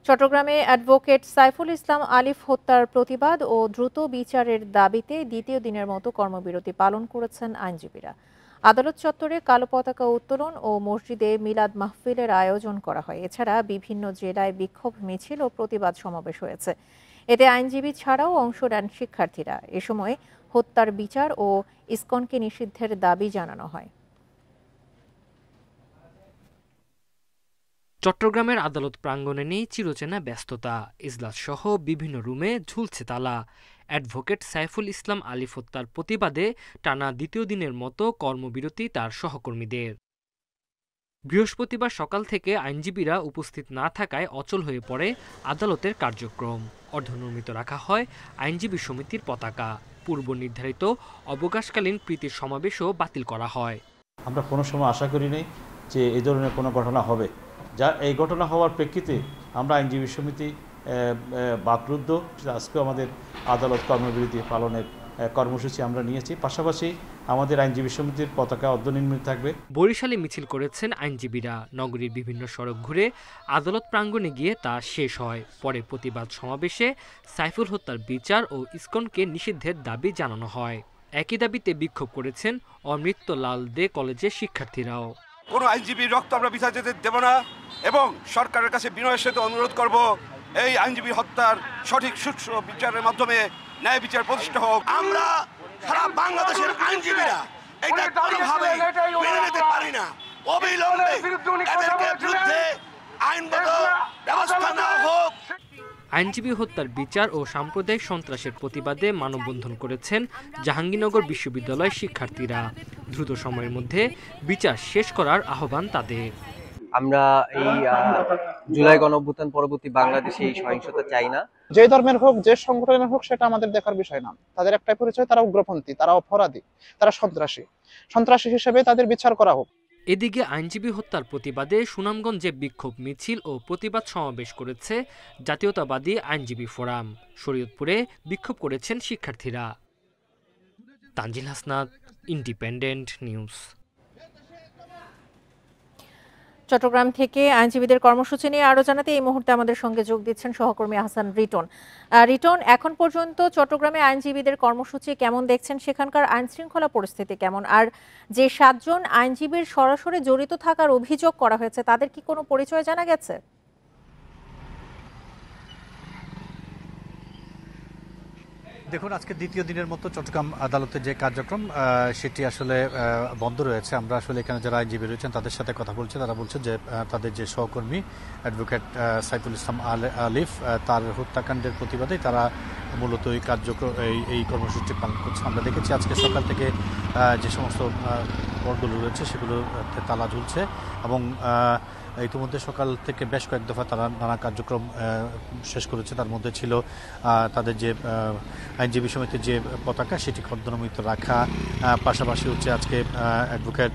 চট্টগ্রামে অ্যাডভোকেট সাইফুল ইসলাম আলিফ হত্যার প্রতিবাদ ও দ্রুত বিচারের দাবিতে দ্বিতীয় দিনের মতো কর্মবিরতি পালন করেছেন আইনজীবীরা। আদালত চত্বরে কালো পতাকা উত্তোলন ও মসজিদে মিলাদ মাহফিলের আয়োজন করা হয়। এছাড়া বিভিন্ন জেলায় বিক্ষোভ মিছিল ও প্রতিবাদ সমাবেশ হয়েছে। এতে আইনজীবী ছাড়াও অংশ নেন শিক্ষার্থীরা। এ সময় হত্যার বিচার ও ইসকনকে নিষিদ্ধের দাবি জানানো হয়। চট্টগ্রামের আদালত প্রাঙ্গণে নেই চিরচেনা ব্যস্ততা। ইজলাস সহ বিভিন্ন রুমে ঝুলছে তালা। অ্যাডভোকেট সাইফুল ইসলাম আলিফ হত্যার প্রতিবাদে টানা দ্বিতীয় দিনের মতো কর্মবিরতি তার সহকর্মীদের। বৃহস্পতিবার সকাল থেকে আইনজীবীরা উপস্থিত না থাকায় অচল হয়ে পড়ে আদালতের কার্যক্রম। অর্ধনির্মিত রাখা হয় আইনজীবী সমিতির পতাকা। পূর্ব নির্ধারিত অবকাশকালীন প্রীতির সমাবেশও বাতিল করা হয়। আমরা কোনো সময় আশা করিনি যে এই ধরনের কোনো ঘটনা হবে। যা এই ঘটনা হওয়ার প্রেক্ষিতে আমরা আইনজীবী সমিতি বাকরুদ্ধ। আজকেও আমাদের আদালত কর্মবিরতি পালনের কর্মসূচি আমরা নিয়েছি। পাশাপাশি আমাদের আইনজীবী সমিতির পতাকা অর্ধনির্মিত থাকবে। বরিশালে মিছিল করেছেন আইনজীবীরা। নগরীর বিভিন্ন সড়ক ঘুরে আদালত প্রাঙ্গণে গিয়ে তা শেষ হয়। পরে প্রতিবাদ সমাবেশে সাইফুল হত্যার বিচার ও ইসকনকে নিষিদ্ধের দাবি জানানো হয়। একই দাবিতে বিক্ষোভ করেছেন অমৃত লাল দে কলেজের শিক্ষার্থীরাও। কোনো আইনজীবীর রক্ত আমরা বিচার যেতে দেব না এবং সরকারের কাছে বিনয়ের সাথে অনুরোধ করব, এই আইনজীবী হত্যার সঠিক সুষ্ঠু বিচারের মাধ্যমে ন্যায় বিচার প্রতিষ্ঠা হোক। আমরা সারা বাংলাদেশের আইনজীবীরা এটা কোনোভাবে মেনে নিতে পারি না। অবিলম্বে এদেরকে বিরুদ্ধে আইনগত ব্যবস্থা নেওয়া হোক। আইনজীবী হত্যার বিচার ও সাম্প্রদায়িক সন্ত্রাসের প্রতিবাদে মানববন্ধন করেছেন জাহাঙ্গীরনগর বিশ্ববিদ্যালয়ের শিক্ষার্থীরা। দ্রুত সময়ের মধ্যে বিচার শেষ করার আহ্বান তাদের। আমরা এই জুলাই গণঅভ্যুত্থান পরবর্তী বাংলাদেশে এই সহিংসতা চাই না। যে ধর্মের হোক, যে সংগঠনের হোক, সেটা আমাদের দেখার বিষয় না। তাদের একটাই পরিচয়, তারা উগ্রপন্থী, তারা অপরাধী, তারা সন্ত্রাসী হিসেবে তাদের বিচার করা হোক। এদিকে আইনজীবী হত্যার প্রতিবাদে সুনামগঞ্জে বিক্ষোভ মিছিল ও প্রতিবাদ সমাবেশ করেছে জাতীয়তাবাদী আইনজীবী ফোরাম। শরীয়তপুরে বিক্ষোভ করেছেন শিক্ষার্থীরা। Tanzil Hasnat, Independent News. চট্টগ্রাম থেকে আইনজীবীদের কর্মসূচি নিয়ে আরো জানাতে এই মুহূর্তে আমাদের সঙ্গে যোগ দিচ্ছেন সহকর্মী আহসান রিটন। রিটন, এখন পর্যন্ত চট্টগ্রামে আইনজীবীদের কর্মসূচি কেমন দেখছেন? সেখানকার আইন শৃঙ্খলা পরিস্থিতি কেমন? আর যে 7 জন আইনজীবীর সরাসরি জড়িত থাকার অভিযোগ করা হয়েছে, তাদের কি কোনো পরিচয় জানা গেছে? দেখুন, আজকে দ্বিতীয় দিনের মতো চট্টগ্রাম আদালতের যে কার্যক্রম সেটি আসলে বন্ধ রয়েছে। আমরা আসলে এখানে যারা আইনজীবী রয়েছেন তাদের সাথে কথা বলছি। তারা বলছে যে তাদের যে সহকর্মী অ্যাডভোকেট সাইফুল ইসলাম আলিফ, তার হত্যাকাণ্ডের প্রতিবাদে তারা মূলত এই কর্মসূচি পালন করছে। আমরা দেখেছি আজকে সকাল থেকে যে সমস্ত পথগুলো রয়েছে সেগুলো তালা ঝুলছে এবং ইতিমধ্যে সকাল থেকে বেশ কয়েক দফা তারা নানা কার্যক্রম শেষ করেছে। তার মধ্যে ছিল তাদের যে আইনজীবী সমিতির যে পতাকা সেটি অর্ধনির্মিত রাখা, পাশাপাশি হচ্ছে আজকে অ্যাডভোকেট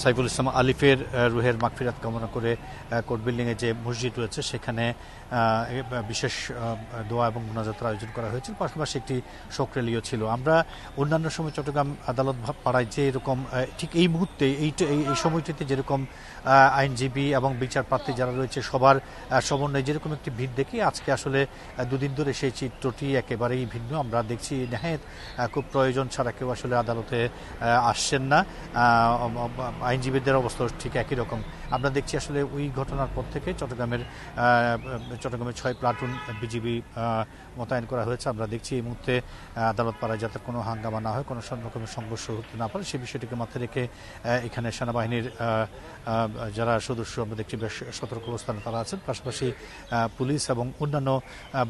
সাইফুল ইসলাম আলিফের রুহের মাগফিরাত কামনা করে কোর্ট বিল্ডিংয়ে যে মসজিদ রয়েছে সেখানে বিশেষ দোয়া এবং মোনাজাতের আয়োজন করা হয়েছিল। পাশাপাশি একটি শোক র্যালিও ছিল। আমরা অন্যান্য সময় চট্টগ্রাম আদালত পাড়ায় যে এরকম ঠিক এই মুহূর্তে এই সময়টিতে যেরকম আইনজীবী এবং বিচার প্রার্থী যারা রয়েছে সবার সমন্বয়ে যেরকম একটি ভিড় দেখি, আজকে আসলে দুদিন ধরে সেই চিত্রটি একেবারেই ভিন্ন। আমরা দেখছি নেহায়েত খুব প্রয়োজন ছাড়া কেউ আসলে আদালতে আসছেন না। আইনজীবীদের অবস্থা ঠিক একই রকম। আমরা দেখছি আসলে ওই ঘটনার পর থেকে চট্টগ্রামে 6 প্লাটুন বিজিবি মোতায়েন করা হয়েছে। আমরা দেখছি এই মুহূর্তে আদালত পাড়ায় যাতে কোনো হাঙ্গামা না হয়, কোনো রকমের সংঘর্ষ হতে না পারে, সেই বিষয়টিকে মাথায় রেখে এখানে সেনাবাহিনীর যারা সদস্য আমরা দেখছি বেশ সতর্ক অবস্থানে তারা আছেন। পাশাপাশি পুলিশ এবং অন্যান্য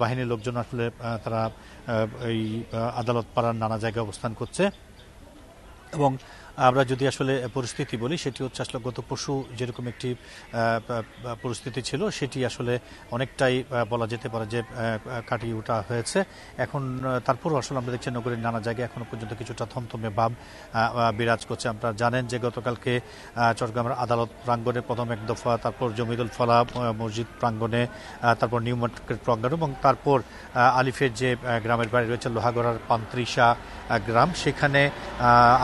বাহিনীর লোকজন আসলে তারা এই আদালত পাড়ার নানা জায়গায় অবস্থান করছে। এবং আমরা যদি আসলে পরিস্থিতি বলি, সেটি হচ্ছে আসলে গত পরশু যেরকম একটি পরিস্থিতি ছিল সেটি আসলে অনেকটাই বলা যেতে পারে যে কাটিয়ে ওঠা হয়েছে। এখন তারপরও আসলে আমরা দেখছি নগরীর নানা জায়গায় এখনো পর্যন্ত কিছুটা থমথমে ভাব বিরাজ করছে। আপনারা জানেন যে গতকালকে চট্টগ্রামের আদালত প্রাঙ্গণে প্রথম এক দফা, তারপর জমিদুল ফলা মসজিদ প্রাঙ্গণে, তারপর নিউ মার্কেট প্রাঙ্গণে এবং তারপর আলিফের যে গ্রামের বাড়ি রয়েছে লোহাগড়ার পান্ত্রিশা গ্রাম, সেখানে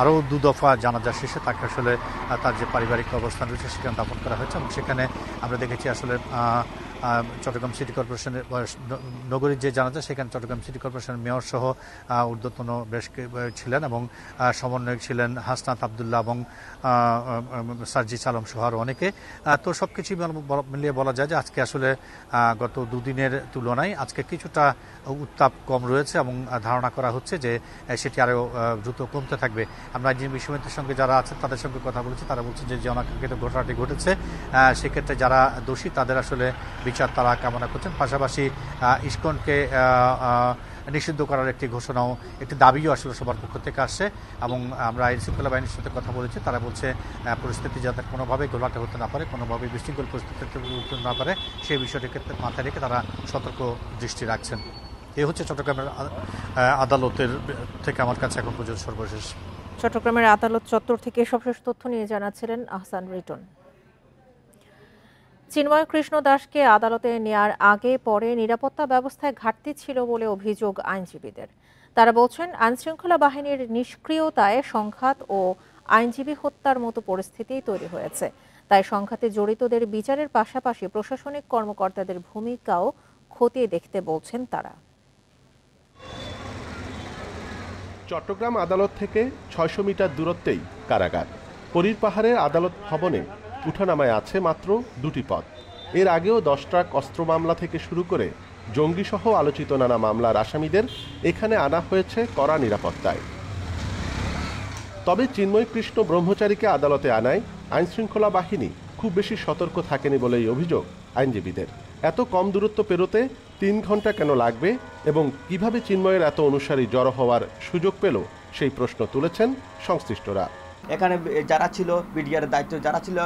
আরও 2 দফা জানাজা শেষে তাকে আসলে তার যে পারিবারিক অবস্থান রয়েছে সেখানে দাফন করা হয়েছে। এবং সেখানে আমরা দেখেছি আসলে চট্টগ্রাম সিটি কর্পোরেশনের নগরীর যে জানাজা সেখানে চট্টগ্রাম সিটি কর্পোরেশনের মেয়র সহ ঊর্ধ্বতন বেশ ছিলেন এবং সমন্বয়ক ছিলেন হাসনাত আবদুল্লাহ এবং সার্জিস আলম সহ আরও অনেকে। তো সবকিছু মিলিয়ে বলা যায় যে আজকে আসলে গত দুদিনের তুলনায় আজকে কিছুটা উত্তাপ কম রয়েছে এবং ধারণা করা হচ্ছে যে সেটি আরও দ্রুত কমতে থাকবে। আমরা আইনজীবী সমিতির সঙ্গে যারা আছেন তাদের সঙ্গে কথা বলেছি, তারা বলছে যে অনাকাঙ্ক্ষিত ঘটনাটি ঘটেছে সেক্ষেত্রে যারা দোষী তাদের আসলে বিচার তারা কামনা করছেন। পাশাপাশি ইসকনকে নিষিদ্ধ করার একটি ঘোষণাও, একটি দাবিও আসলে সবার পক্ষ থেকে আসছে এবং আমরা আইন শৃঙ্খলা বাহিনীর সাথে কথা বলেছি, তারা বলছে পরিস্থিতি যাতে কোনোভাবে ঘোলাটে হতে না পারে, কোনোভাবে বিশৃঙ্খল পরিস্থিতিতে উঠতে না পারে সেই বিষয়টিকে মাথায় রেখে তারা সতর্ক দৃষ্টি রাখছেন। এই হচ্ছে চট্টগ্রামের আদালতের থেকে আমার কাছে এখন পর্যন্ত সর্বশেষ। চট্টগ্রামের আদালত চত্বর থেকে সবশেষ তথ্য নিয়ে জানাচ্ছিলেন আহসান রিটন। চিন্ময় কৃষ্ণ দাসকে আদালতে নেয়ার আগে পরে নিরাপত্তা ব্যবস্থায় ঘাটতি ছিল বলে অভিযোগ আইনজীবীদের। তারা বলছেন আইনশৃঙ্খলা বাহিনীর নিষ্ক্রিয়তায় সংঘাত ও আইনজীবী হত্যার মতো পরিস্থিতি তৈরি হয়েছে। তাই সংঘাতে জড়িতদের বিচারের পাশাপাশি প্রশাসনিক কর্মকর্তাদের ভূমিকাও খতিয়ে দেখতে বলছেন তারা। চট্টগ্রাম আদালত থেকে ৬০০ মিটার দূরত্বেই কারাগার। পরীর পাহাড়ের আদালত ভবনে উঠানামায় আছে মাত্র ২টি পদ। এর আগেও ১০ ট্রাক অস্ত্র মামলা থেকে শুরু করে জঙ্গিসহ আলোচিত নানা মামলার আসামিদের এখানে আনা হয়েছে কড়া নিরাপত্তায়। তবে চিন্ময় কৃষ্ণ ব্রহ্মচারীকে আদালতে আনায় আইনশৃঙ্খলা বাহিনী খুব বেশি সতর্ক থাকেনি বলেই অভিযোগ আইনজীবীদের। এত কম দূরত্ব পেরোতে ৩ ঘন্টা কেন লাগবে এবং কিভাবে চিন্ময়ের এত অনুসারী জড়ো হওয়ার সুযোগ পেল সেই প্রশ্ন তুলেছেন সংশ্লিষ্টরা। এখানে যারা ছিল বিডিআর দায়িত্ব যারা ছিল,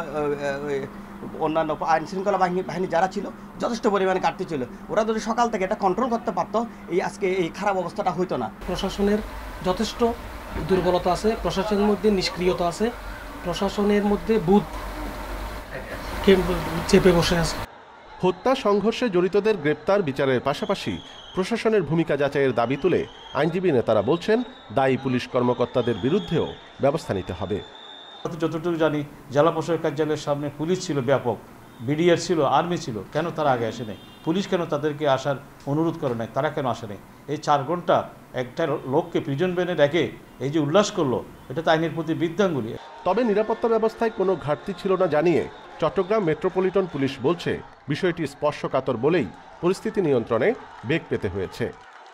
অন্যান্য আইন শৃঙ্খলা বাহিনী যারা ছিল, যথেষ্ট পরিমাণে ঘাটতি ছিল। ওরা যদি সকাল থেকে এটা কন্ট্রোল করতে পারতো এই আজকে এই খারাপ অবস্থাটা হইতো না। প্রশাসনের যথেষ্ট দুর্বলতা আছে, প্রশাসনের মধ্যে নিষ্ক্রিয়তা আছে, প্রশাসনের মধ্যে বুথ চেপে বসে আছে। হত্যা সংঘর্ষে জড়িতদের গ্রেপ্তার বিচারের পাশাপাশি প্রশাসনের ভূমিকা যাচাইয়ের দাবি তুলে আইনজীবী নেতারা বলছেন দায়ী পুলিশ কর্মকর্তাদের বিরুদ্ধেও ব্যবস্থা নিতে হবে। যতটুকু জানি জেলা প্রশাসক কার্যালয়ের সামনে পুলিশ ছিল ব্যাপক, বিডিআর ছিল, আর্মি ছিল, কেন তারা আগে আসে নাই? পুলিশ কেন তাদেরকে আসার অনুরোধ করে নাই? তারা কেন আসে নাই? এই 4 ঘন্টা একটা লোককে প্রিজন ভ্যানে রেখে এই যে উল্লাস করলো, এটা তো আইনের প্রতি বিদ্যাঙ্গুলি। তবে নিরাপত্তা ব্যবস্থায় কোনো ঘাটতি ছিল না জানিয়ে চট্টগ্রাম মেট্রোপলিটন পুলিশ বলছে বিষয়টি স্পর্শকাতর বলেই পরিস্থিতি নিয়ন্ত্রণে বেগ পেতে হয়েছে।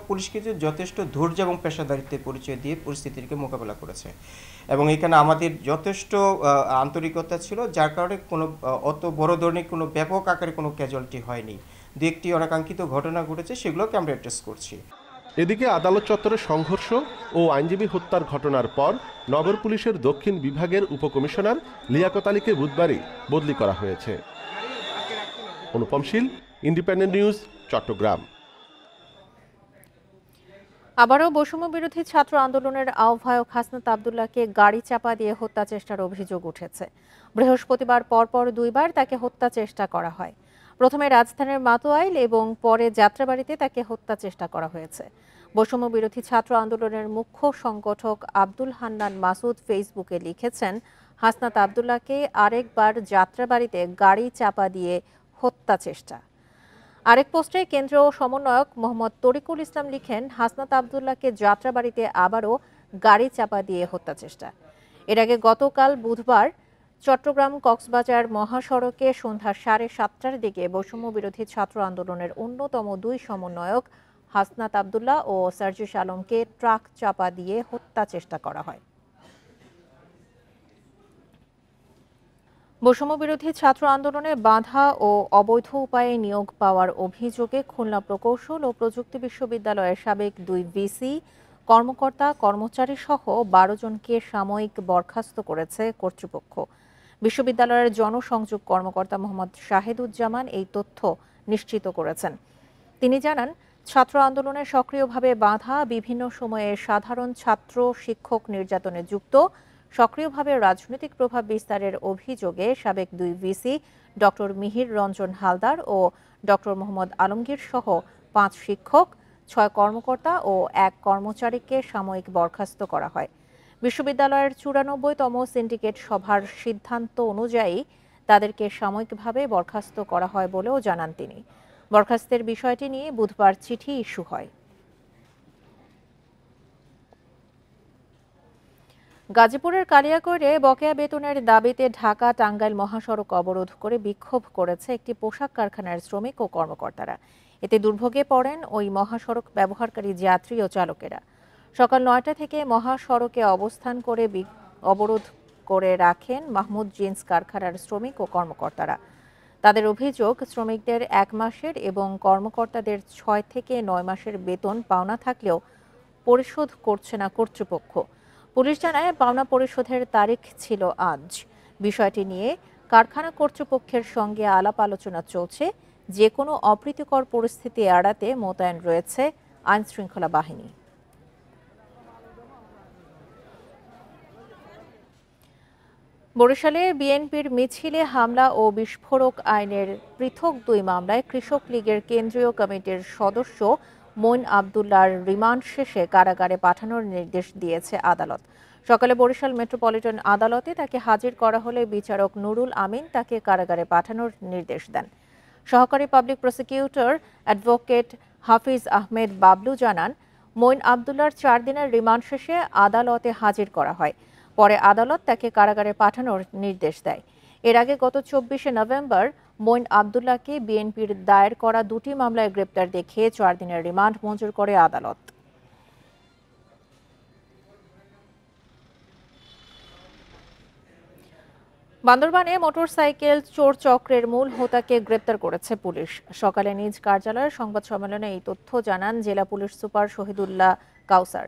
পুলিশ কিন্তু যথেষ্ট ধৈর্য এবং পেশাদারিত্বের পরিচয় দিয়ে পরিস্থিতিকে মোকাবেলা করেছে এবং এখানে আমাদের যথেষ্ট আন্তরিকতা ছিল, যার কারণে কোনো অত বড় ধরনের কোনো ব্যাপক আকারে কোনো ক্যাজুয়ালিটি হয়নি। 2-1টি অনাকাঙ্ক্ষিত ঘটনা ঘটেছে, সেগুলোকে আমরা অ্যাড্রেস করছি। এদিকে আদালত চত্বরে সংঘর্ষ ও আইনজীবী হত্যার ঘটনার পর নগর পুলিশের দক্ষিণ বিভাগের উপকমিশনার লিয়াকত আলীকে বুধবারই বদলি করা হয়েছে। অনুপম শীল, ইন্ডিপেন্ডেন্ট নিউজ, চট্টগ্রাম। আবারও বৈষম্য বিরোধী ছাত্র আন্দোলনের আহ্বায়ক হাসনাত আবদুল্লাহকে গাড়ি চাপা দিয়ে হত্যা চেষ্টার অভিযোগ উঠেছে। বৃহস্পতিবার পরপর 2 বার তাকে হত্যা চেষ্টা করা হয়। প্রথমে রাজধানীর মাতোয়াইল এবং পরে যাত্রাবাড়িতে তাকে হত্যা চেষ্টা করা হয়েছে। বৈষম্য বিরোধী ছাত্র আন্দোলনের মুখ্য সংগঠক আব্দুল হান্নান মাসুদ ফেসবুকে লিখেছেন, হাসনাত আবদুল্লাহকে আরেকবার যাত্রাবাড়িতে গাড়ি চাপা দিয়ে হত্যা চেষ্টা। আরেক পোস্টে কেন্দ্রীয় সমন্বয়ক মোহাম্মদ তরিকুল ইসলাম লিখেন, হাসনাত আবদুল্লাহকে যাত্রাবাড়িতে আবারও গাড়ি চাপা দিয়ে হত্যা চেষ্টা। এর আগে গতকাল বুধবার চট্টগ্রাম কক্সবাজার মহাসড়কে সন্ধ্যা 7:30টার দিকে বৈষম্য বিরোধী ছাত্র আন্দোলনের অন্যতম 2 সমন্বয়ক হাসনাত আবদুল্লাহ ও সার্জিস আলমকে ট্রাক চাপা দিয়ে হত্যা চেষ্টা করা হয়। বৈষম্য বিরোধী ছাত্র আন্দোলনে বাধা ও অবৈধ উপায়ে নিয়োগ পাওয়ার অভিযোগে খুলনা প্রকৌশল ও প্রযুক্তি বিশ্ববিদ্যালয়ের সাবেক 2 ভিসি, কর্মকর্তা, কর্মচারী সহ 12 জনকে সাময়িক বরখাস্ত করেছে কর্তৃপক্ষ। বিশ্ববিদ্যালয়ের জনসংযোগ কর্মকর্তা মোহাম্মদ শাহেদুজ্জামান এই তথ্য নিশ্চিত করেছেন। তিনি জানান, ছাত্র আন্দোলনে সক্রিয়ভাবে বাধা, বিভিন্ন সময়ে সাধারণ ছাত্র শিক্ষক নির্যাতনে যুক্ত, সক্রিয়ভাবে রাজনৈতিক প্রভাব বিস্তারের অভিযোগে সাবেক 2 ভিসি ডক্টর মিহির রঞ্জন হালদার ও ডক্টর মোহাম্মদ আলমগীর সহ 5 শিক্ষক, 6 কর্মকর্তা ও 1 কর্মচারীকে সাময়িক বরখাস্ত করা হয়। বিশ্ববিদ্যালয়ের 94তম সিন্ডিকেট সভার সিদ্ধান্ত অনুযায়ী তাদেরকে সাময়িকভাবে বরখাস্ত করা হয় বলেও জানান তিনি। বরখাস্তের বিষয়টি নিয়ে বুধবার চিঠি ইস্যু হয়। গাজীপুরের কালিয়াকৈরে বকেয়া বেতনের দাবিতে ঢাকা টাঙ্গাইল মহাসড়ক অবরোধ করে বিক্ষোভ করেছে একটি পোশাক কারখানার শ্রমিক ও কর্মকর্তারা। এতে দুর্ভোগে পড়েন ওই মহাসড়ক ব্যবহারকারী যাত্রী ও চালকেরা। সকাল ৯টা থেকে মহাসড়কে অবস্থান করে অবরোধ করে রাখেন মাহমুদ জিন্স কারখানার শ্রমিক ও কর্মকর্তারা। তাদের অভিযোগ, শ্রমিকদের ১ মাসের এবং কর্মকর্তাদের ৬ থেকে ৯ মাসের বেতন পাওনা থাকলেও পরিশোধ করছে না কর্তৃপক্ষ। পুলিশ জানায়, পাওনা পরিশোধের তারিখ ছিল আজ। বিষয়টি নিয়ে কারখানা কর্তৃপক্ষের সঙ্গে আলাপ আলোচনা চলছে। যে কোনো অপ্রীতিকর পরিস্থিতি এড়াতে মোতায়েন রয়েছে আইনশৃঙ্খলা বাহিনী। বরিশালে বিএনপির মিছিলে হামলা ও বিস্ফোরক আইনের পৃথক ২ মামলায় কৃষক লীগের কেন্দ্রীয় কমিটির সদস্য মঈন আবদুল্লাহর রিমান্ড শেষে কারাগারে পাঠানোর নির্দেশ দিয়েছে আদালত। সকালে বরিশাল মেট্রোপলিটন আদালতে তাকে হাজির করা হলে বিচারক নুরুল আমিন তাকে কারাগারে পাঠানোর নির্দেশ দেন। সহকারী পাবলিক প্রসিকিউটর অ্যাডভোকেট হাফিজ আহমেদ বাবলু জানান, মঈন আবদুল্লাহর ৪ দিনের রিমান্ড শেষে আদালতে হাজির করা হয়। পরে আদালত তাকে কারাগারে পাঠানোর নির্দেশ দেয়। এর আগে গত ২৪শে নভেম্বর মঈন আবদুল্লাহকে বিএনপির দায়ের করা ২টি মামলায় গ্রেপ্তার দেখিয়ে ৪ দিনের রিমান্ড মঞ্জুর করে আদালত। বান্দরবানে মোটরসাইকেল চোর চক্রের মূল হোতাকে গ্রেপ্তার করেছে পুলিশ। সকালে নিজ কার্যালয়ের সংবাদ সম্মেলনে এই তথ্য জানান জেলা পুলিশ সুপার শহীদুল্লাহ কাউসার।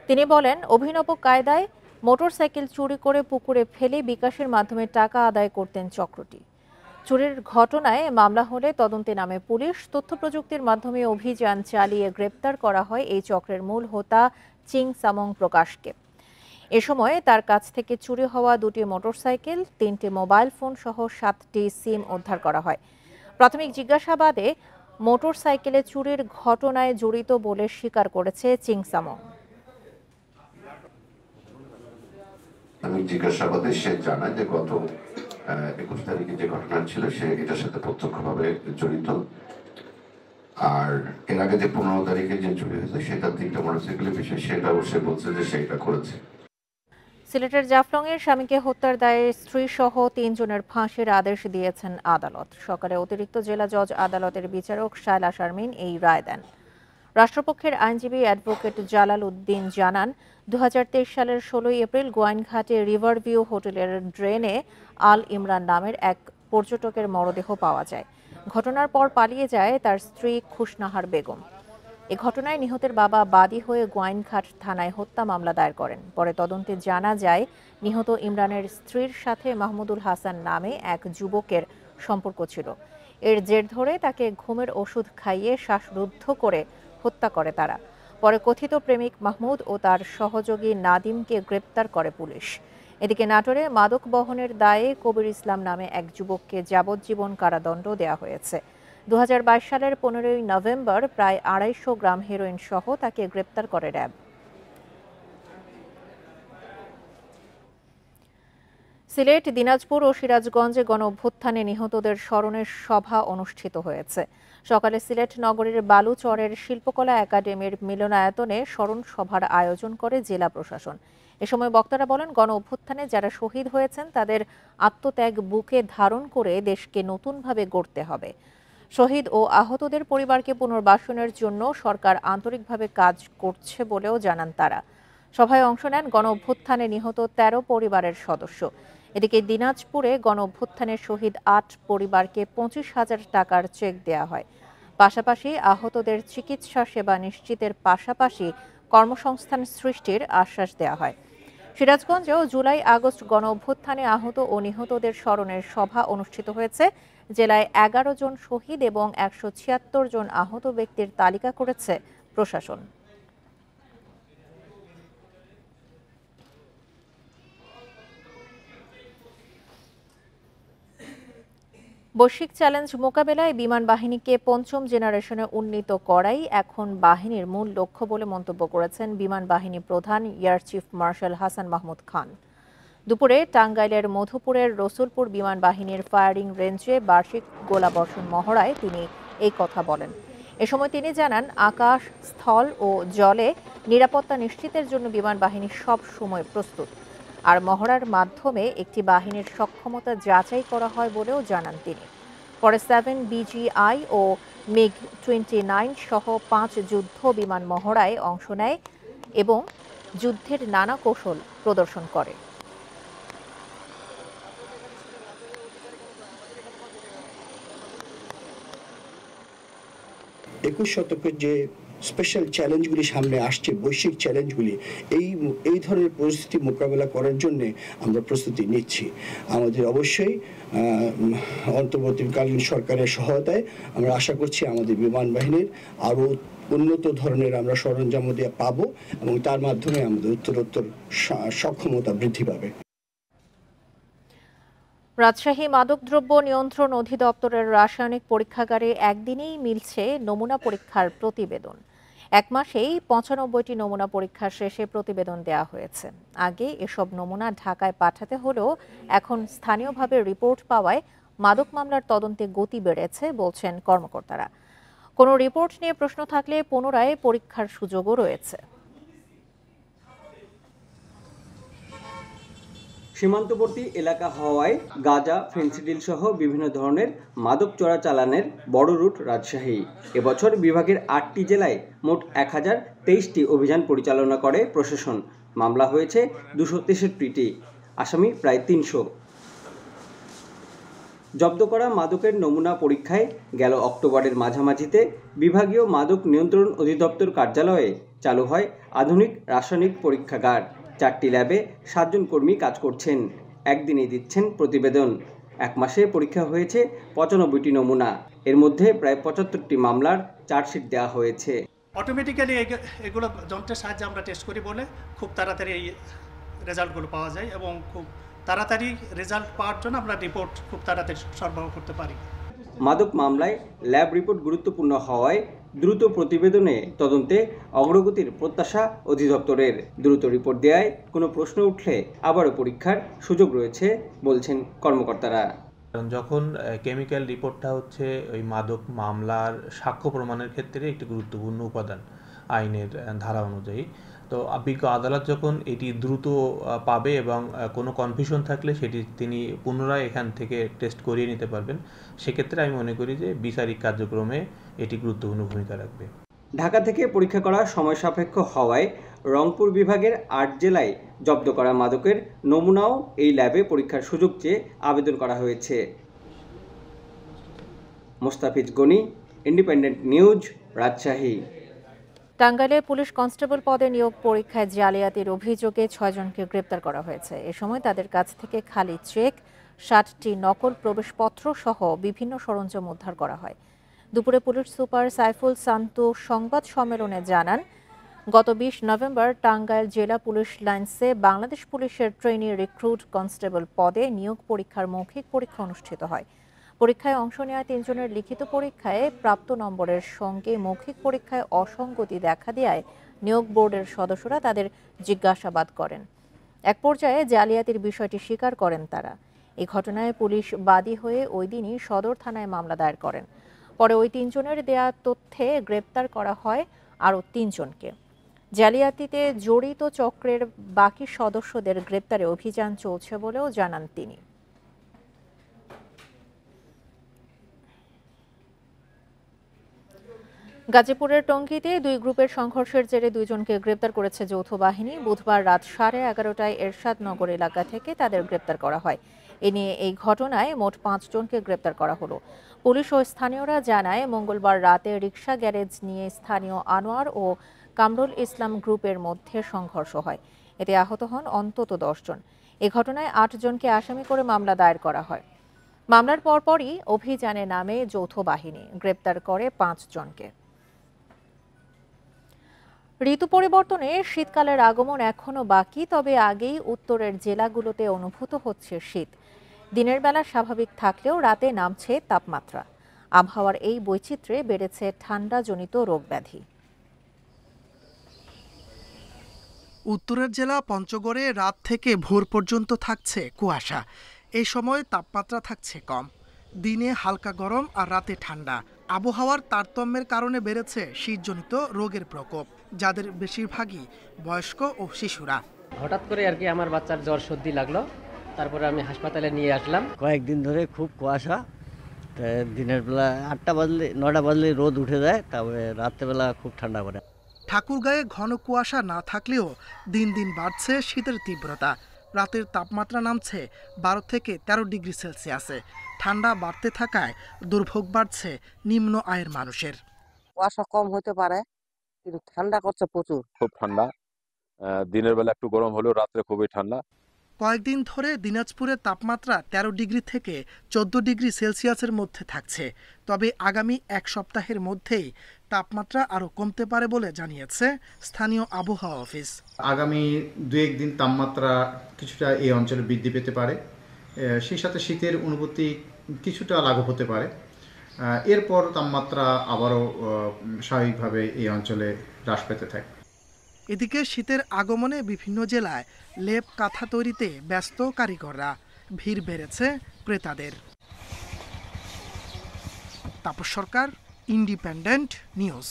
তিনি বলেন, অভিনব কায়দায় মোটরসাইকেল চুরি করে পুকুরে ফেলে বিকাশের মাধ্যমে টাকা আদায় করতেন চক্রটি। চুরির ঘটনায় মামলা হলে তদন্তে নামে পুলিশ। তথ্য প্রযুক্তির মাধ্যমে অভিযান চালিয়ে গ্রেপ্তার করা হয় এই চক্রের মূল হোতা চিং সামং প্রকাশকে। এ সময় তার কাছ থেকে চুরি হওয়া ২টি মোটরসাইকেল, ৩টি মোবাইল ফোন সহ ৭টি সিম উদ্ধার করা হয়। প্রাথমিক জিজ্ঞাসাবাদে মোটরসাইকেলে চুরির ঘটনায় জড়িত বলে স্বীকার করেছে চিং সামং। আমি জিজ্ঞাসাবাদে সে জানায় যে গত ২১ তারিখে যে ঘটনা ছিল সে এটার সাথে প্রত্যক্ষভাবে জড়িত। আর এর আগে যে ১৫ তারিখে যে চুরি হয়েছে সেটা ৩টা মোটরসাইকেলের বিষয়, সেটাও সে বলছে যে সেটা করেছে। সিলেটের জাফলংয়ের স্বামীকে হত্যার দায়ে স্ত্রী সহ ৩ জনের ফাঁসির আদেশ দিয়েছেন আদালত। সকালে অতিরিক্ত জেলা জজ আদালতের বিচারক শায়লা শারমিন এই রায় দেন। রাষ্ট্রপক্ষের আইনজীবী অ্যাডভোকেট জালাল উদ্দিন জানান, ২০২৩ সালের ১৬ এপ্রিল গোয়াইনঘাটে রিভারভিউ হোটেলের ড্রেনে আল ইমরান নামের এক পর্যটকের মরদেহ পাওয়া যায়। ঘটনার পর পালিয়ে যায় তার স্ত্রী খুশনাহার বেগম। এ ঘটনায় নিহতের বাবা বাদী হয়ে গোয়াইনঘাট থানায় হত্যা মামলা দায়ের করেন। পরে তদন্তে জানা যায়, নিহত ইমরানের স্ত্রীর সাথে মাহমুদুল হাসান নামে এক যুবকের সম্পর্ক ছিল। এর জের ধরে তাকে ঘুমের ওষুধ খাইয়ে শ্বাসরুদ্ধ করে হত্যা করে তারা। পরে কথিত প্রেমিক মাহমুদ ও তার সহযোগী নাদিমকে গ্রেপ্তার করে পুলিশ। এদিকে নাটোরে মাদক বহনের দায়ে কবির ইসলাম নামে এক যুবককে যাবজ্জীবন কারাদণ্ড দেওয়া হয়েছে। ২০২২ সালের ১৫ই নভেম্বর প্রায় ২৫০ গ্রাম হেরোইন সহ তাকে গ্রেপ্তার করে র্যাব। সিলেট, দিনাজপুর ও সিরাজগঞ্জে গণঅভ্যুত্থানে নিহতদের স্মরণে সভা অনুষ্ঠিত হয়েছে। সকালে সিলেট নগরীর বালুচরের শিল্পকলা একাডেমির মিলনায়তনে স্মরণ সভার আয়োজন করে জেলা প্রশাসন। এ সময় বক্তারা বলেন, গণঅভ্যুত্থানে যারা শহীদ হয়েছেন তাদের আত্মত্যাগ বুকে ধারণ করে দেশকে নতুনভাবে গড়তে হবে। শহীদ ও আহতদের পরিবারকে পুনর্বাসনের জন্য সরকার আন্তরিকভাবে কাজ করছে বলেও জানান তারা। সভায় অংশ নেন গণঅভ্যুত্থানে নিহত ১৩ পরিবারের সদস্য। এদিকে দিনাজপুরে গণঅভ্যুত্থানের শহীদ ৮ পরিবারকে ২৫,০০০ টাকার চেক দেওয়া হয়। পাশাপাশি আহতদের চিকিৎসা সেবা নিশ্চিতের পাশাপাশি কর্মসংস্থান সৃষ্টির আশ্বাস দেওয়া হয়। সিরাজগঞ্জেও জুলাই আগস্ট গণঅভ্যুত্থানে আহত ও নিহতদের স্মরণের সভা অনুষ্ঠিত হয়েছে। জেলায় ১১ জন শহীদ এবং ১৭৬ জন আহত ব্যক্তির তালিকা করেছে প্রশাসন। বৈশ্বিক চ্যালেঞ্জ মোকাবেলায় বিমান বাহিনীকে ৫ম জেনারেশনে উন্নীত করাই এখন বাহিনীর মূল লক্ষ্য বলে মন্তব্য করেছেন বিমান বাহিনী প্রধান air chief marshal Hasan Mahmud Khan. দুপুরে টাঙ্গাইলের মধুপুরের রসুলপুর বিমান বাহিনীর ফায়ারিং রেঞ্জে বার্ষিক গোলাবর্ষণ মহড়ায় তিনি এই কথা বলেন। এ সময় তিনি জানান, আকাশ, স্থল ও জলে নিরাপত্তা নিশ্চিতের জন্য বিমান বাহিনী সব সময় প্রস্তুত। আর মহড়ার মাধ্যমে একটি বাহিনীর সক্ষমতা যাচাই করা হয় বলেও জানান তিনি। পরে 7 BGI ও MiG-29 সহ 5 যুদ্ধ বিমান মহড়ায় অংশ নেয় এবং যুদ্ধের নানা কৌশল প্রদর্শন করে। একুশ শতকের যে স্পেশাল চ্যালেঞ্জগুলি সামনে আসছে, বৈশ্বিক চ্যালেঞ্জগুলি, এই ধরনের পরিস্থিতি মোকাবেলা করার জন্য আমরা প্রস্তুতি নিচ্ছি। আমাদের অবশ্যই অন্তর্বর্তীকালীন সরকারের সহায়তায় আমরা আশা করছি আমাদের বিমান বাহিনীর আরও উন্নত ধরনের আমরা সরঞ্জাম দিয়ে পাবো এবং তার মাধ্যমে আমাদের উত্তরোত্তর সক্ষমতা বৃদ্ধি পাবে। রাজশাহী মাদকদ্রব্য নিয়ন্ত্রণ অধিদপ্তরের রাসায়নিক পরীক্ষাগারে একদিনেই মিলছে নমুনা পরীক্ষার প্রতিবেদন। এক মাসেই 95টি নমুনা পরীক্ষা শেষে প্রতিবেদন দেওয়া হয়েছে। আগে এসব নমুনা ঢাকায় পাঠাতে হলেও এখন স্থানীয়ভাবে রিপোর্ট পাওয়ায় মাদক মামলার তদন্তে গতি বেড়েছে বলছেন কর্মকর্তারা। কোনো রিপোর্ট নিয়ে প্রশ্ন থাকলে পুনরায় পরীক্ষার সুযোগও রয়েছে। সীমান্তবর্তী এলাকা হওয়ায় গাঁজা, ফেনসিডিল সহ বিভিন্ন ধরনের মাদক চোরাচালানের বড় রুট রাজশাহী। এবছর বিভাগের 8টি জেলায় মোট 1023টি অভিযান পরিচালনা করে প্রশাসন। মামলা হয়েছে 263টি, আসামি প্রায় 300। জব্দ করা মাদকের নমুনা পরীক্ষায় গেল অক্টোবরের মাঝামাঝিতে বিভাগীয় মাদক নিয়ন্ত্রণ অধিদপ্তর কার্যালয়ে চালু হয় আধুনিক রাসায়নিক পরীক্ষাগার। 4টি ল্যাবে 7 জন কর্মী কাজ করছেন, একদিনেই দিচ্ছেন প্রতিবেদন। এক মাসে পরীক্ষা হয়েছে 95টি নমুনা, এর মধ্যে প্রায় 75টি মামলার চার্জশিট দেওয়া হয়েছে। অটোমেটিক্যালি এগুলো যন্ত্রের সাহায্যে আমরা টেস্ট করি বলে খুব তাড়াতাড়ি এই রেজাল্টগুলো পাওয়া যায় এবং খুব তাড়াতাড়ি রেজাল্ট পাওয়ার জন্য আমরা রিপোর্ট খুব তাড়াতাড়ি সরবরাহ করতে পারি। মাদক মামলায় ল্যাব রিপোর্ট গুরুত্বপূর্ণ হওয়ায় দ্রুত প্রতিবেদনে তদন্তে অগ্রগতির প্রত্যাশা অধিদপ্তরের। দ্রুত রিপোর্ট দেওয়ায় কোনো প্রশ্ন উঠলে আবারও পরীক্ষার সুযোগ রয়েছে বলছেন কর্মকর্তারা। যখন কেমিক্যাল রিপোর্টটা হচ্ছে ওই মাদক মামলার সাক্ষ্য প্রমাণের ক্ষেত্রে একটি গুরুত্বপূর্ণ উপাদান আইনের ধারা অনুযায়ী, তো বিজ্ঞ আদালত যখন এটি দ্রুত পাবে এবং কোনো কনফিউশন থাকলে সেটি তিনি পুনরায় এখান থেকে টেস্ট করিয়ে নিতে পারবেন, সেক্ষেত্রে আমি মনে করি যে বিচারিক কার্যক্রমে এটি গুরুত্বপূর্ণ ভূমিকা রাখবে। ঢাকা থেকে পরীক্ষা করা সময় সাপেক্ষ হওয়ায় রংপুর বিভাগের 8 জেলায় জব্দ করা মাদকের নমুনাও এই ল্যাবে পরীক্ষার সুযোগ চেয়ে আবেদন করা হয়েছে। Mostafiz Gani, independent news, Rajshahi. টাঙ্গাইলে পুলিশ কনস্টেবল পদে নিয়োগ পরীক্ষায় জালিয়াতির অভিযোগে 6 জনকে গ্রেপ্তার করা হয়েছে। এ সময় তাদের কাছ থেকে খালি চেক, 60টি নকল প্রবেশপত্র সহ বিভিন্ন সরঞ্জাম উদ্ধার করা হয়। দুপুরে পুলিশ সুপার সাইফুল সান্তু সংবাদ সম্মেলনে জানান, গত 20 নভেম্বর টাঙ্গাইল জেলা পুলিশ লাইন্সে বাংলাদেশ পুলিশের ট্রেনি রিক্রুট কনস্টেবল পদে নিয়োগ পরীক্ষার মৌখিক পরীক্ষা অনুষ্ঠিত হয়। পরীক্ষায় অংশ নেওয়া 3 জনের লিখিত পরীক্ষায় প্রাপ্ত নম্বরের সঙ্গে মৌখিক পরীক্ষায় অসঙ্গতি দেখা দেওয়ায় নিয়োগ বোর্ডের সদস্যরা তাদের জিজ্ঞাসাবাদ করেন। এক পর্যায়ে জালিয়াতির বিষয়টি স্বীকার করেন তারা। এই ঘটনায় পুলিশ বাদী হয়ে ওই দিনই সদর থানায় মামলা দায়ের করেন। পরে ওই 3 জনের দেয়া তথ্যে গ্রেপ্তার করা হয় আরও 3 জনকে। জালিয়াতিতে জড়িত চক্রের বাকি সদস্যদের গ্রেপ্তারে অভিযান চলছে বলেও জানান তিনি। গাজীপুরের টঙ্গীতে 2 গ্রুপের সংঘর্ষের জেরে 2 জনকে গ্রেপ্তার করেছে যৌথ বাহিনী। বুধবার রাত 11:30টায় এরশাদনগর এলাকা থেকে তাদের গ্রেপ্তার করা হয়। এ নিয়ে এই ঘটনায় মোট 5 জনকে গ্রেপ্তার করা হলো। পুলিশ ও স্থানীয়রা জানায়, মঙ্গলবার রাতে রিকশা গ্যারেজ নিয়ে স্থানীয় আনোয়ার ও কামরুল ইসলাম গ্রুপের মধ্যে সংঘর্ষ হয়। এতে আহত হন অন্তত 10 জন। এ ঘটনায় 8 জনকে আসামি করে মামলা দায়ের করা হয়। মামলার পরপরই অভিযানে নামে যৌথ বাহিনী, গ্রেপ্তার করে 5 জনকে। ঋতু পরিবর্তনে শীতকালের আগমন এখনো বাকি, তবে আগেই উত্তরের জেলাগুলোতে অনুভূত হচ্ছে শীত। দিনের বেলা স্বাভাবিক থাকলেও রাতে নামছে তাপমাত্রা। আবহাওয়ার এই বৈচিত্র্যে বেড়েছে ঠান্ডাজনিত রোগব্যাধি। উত্তরের জেলা পঞ্চগড়ে রাত থেকে ভোর পর্যন্ত থাকছে কুয়াশা। এই সময় তাপমাত্রা থাকছে কম, দিনে হালকা গরম আর রাতে ঠান্ডা। আবহাওয়ার তারতম্যের কারণে বেড়েছে শীতজনিত রোগের প্রকোপ, যাদের বেশিরভাগই বয়স্ক ও শিশুরা। হঠাৎ করে আর কি আমার বাচ্চার জ্বর সর্দি লাগলো, তারপরে আমি হাসপাতালে নিয়ে আসলাম। কয়েকদিন ধরে খুব কুয়াশা, দিনের বেলা 8টা বাজলে 9টা বাজলে রোদ উঠে যায়, তারপরে রাত্রেবেলা খুব ঠান্ডা পড়ে। ঠাকুরগাঁয়ে ঘন কুয়াশা না থাকলেও দিন দিন বাড়ছে শীতের তীব্রতা। রাতের তাপমাত্রা নামছে 12 থেকে 13 ডিগ্রি সেলসিয়াসে। ঠান্ডা বাড়তে থাকায় দুর্ভোগ বাড়ছে নিম্ন আয়ের মানুষের। কুয়াশা কম হতে পারে, কিন্তু ঠান্ডা করছে প্রচুর। খুব ঠান্ডা, দিনের বেলা একটু গরম হলেও রাত্রে খুবই ঠান্ডা। কয়েকদিন ধরে দিনাজপুরের তাপমাত্রা 13 ডিগ্রি থেকে 14 ডিগ্রি সেলসিয়াসের মধ্যে থাকছে। তবে আগামী এক সপ্তাহের মধ্যেই তাপমাত্রা আরও কমতে পারে বলে জানিয়েছে স্থানীয় আবহাওয়া অফিস। আগামী 2-1 দিন তাপমাত্রা কিছুটা এই অঞ্চলে বৃদ্ধি পেতে পারে, সেই সাথে শীতের অনুভূতি কিছুটা লাঘব হতে পারে। এরপর তাপমাত্রা আবারও স্বাভাবিকভাবে এই অঞ্চলে হ্রাস পেতে থাকে। এদিকে শীতের আগমনে বিভিন্ন জেলায় লেপ কাঁথা তৈরিতে ব্যস্ত কারিগররা। ভিড় বেড়েছে ক্রেতাদের। তাপস সরকার, ইন্ডিপেন্ডেন্ট নিউজ।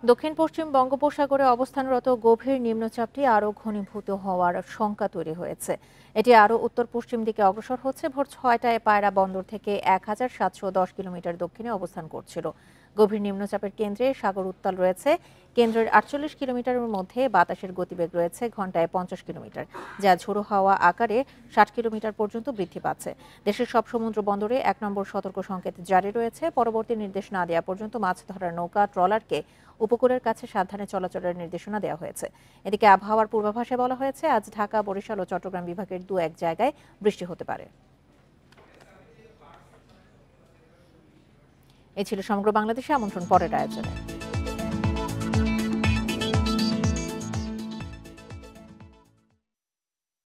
দক্ষিণ পশ্চিম বঙ্গোপসাগরে অবস্থানরত গভীর নিম্নচাপটি আরও ঘনীভূত হওয়ার শঙ্কা তৈরি হয়েছে। এটি আরও উত্তর পশ্চিম দিকে অগ্রসর হচ্ছে। ভোর 6টায় পায়রা বন্দর থেকে 1710 কিলোমিটার দক্ষিণে অবস্থান করছিল। গভীর নিম্নচাপের কেন্দ্রে সাগর উত্তাল রয়েছে। কেন্দ্রের 48 কিলোমিটারের মধ্যে বাতাসের গতিবেগ রয়েছে ঘন্টায় 50 কিলোমিটার, যা ঝোড়ো হাওয়া আকারে 60 কিলোমিটার পর্যন্ত বৃদ্ধি পাচ্ছে। দেশের সব সমুদ্র বন্দরে 1 নম্বর সতর্ক সংকেত জারি রয়েছে। পরবর্তী নির্দেশ না দেওয়া পর্যন্ত মাছ ধরার নৌকা, ট্রলারকে উপকূলের কাছে সাবধানে চলাচলের নির্দেশনা দেওয়া হয়েছে। এদিকে আবহাওয়ার পূর্বাভাসে বলা হয়েছে আজ ঢাকা, বরিশাল ও চট্টগ্রাম বিভাগের 2-1 জায়গায় বৃষ্টি হতে পারে। এই ছিল সমগ্র বাংলাদেশে আমন্ত্রণ পরের আয়োজনে।